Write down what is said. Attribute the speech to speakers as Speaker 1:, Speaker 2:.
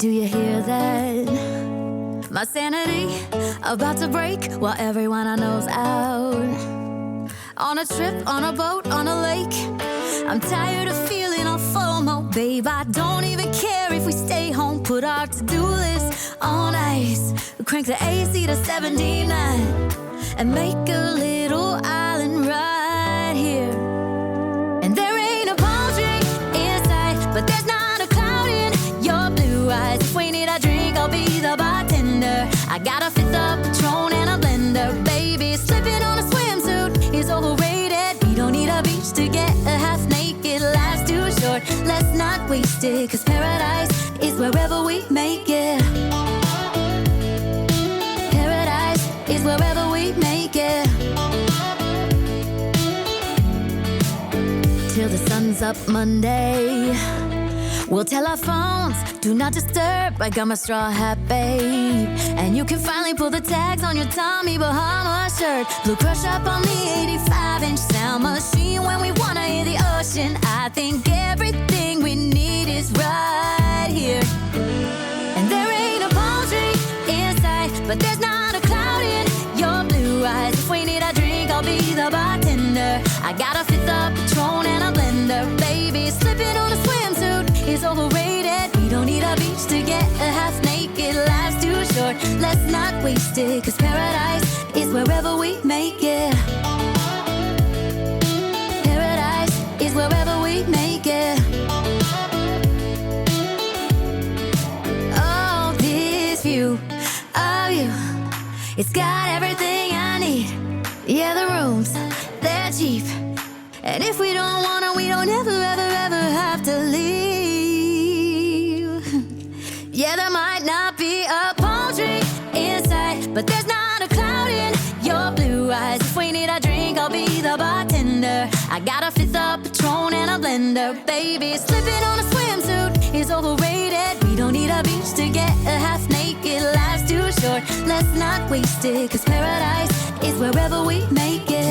Speaker 1: Do you hear that? My sanity about to break while everyone I know's out. On a trip, on a boat, on a lake. I'm tired of feeling all FOMO, babe. I don't even care if we stay home. Put our to-do list on ice. Crank the AC to 79 and make a little island right here. And there ain't a palm tree in sight, but there's not a cloud in your blue eyes. If we need a drink, I'll be the bartender. I got a fifth of Patron and a blender, baby. Slipping on a swimsuit is overrated. We don't need a beach to get a half naked. Life's too short, let's not waste it. Cause paradise is wherever we make it. Paradise is wherever we make it. Till the sun's up Monday, we'll tell our phones, do not disturb. I got my straw hat, babe. And you can finally pull the tags on your Tommy Bahama shirt. Blue crush up on the 85-inch sound machine. When we wanna hear the ocean, I think everything we need is right here. And there ain't a palm tree in sight, but there's not a cloud in your blue eyes. If we need a drink, I'll be the bartender. I got a fifth of Patron and a blender, baby. Slipping on a swimsuit is overrated. We don't need a beach to get a half naked. Life's too short, let's not waste it. Cause paradise is wherever we make it. Paradise is wherever we make it. Oh, this view of you, it's got everything I need. Yeah, the rooms, they're cheap. And if we don't want it, we don't ever, ever, ever have to leave. Yeah, there might not be a palm tree in sight, but there's not a cloud in your blue eyes. If we need a drink, I'll be the bartender. I got a fifth of Patron and a blender, baby. Slipping on a swimsuit is overrated. We don't need a beach to get a half naked. Life's too short, let's not waste it. Cause paradise is wherever we make it.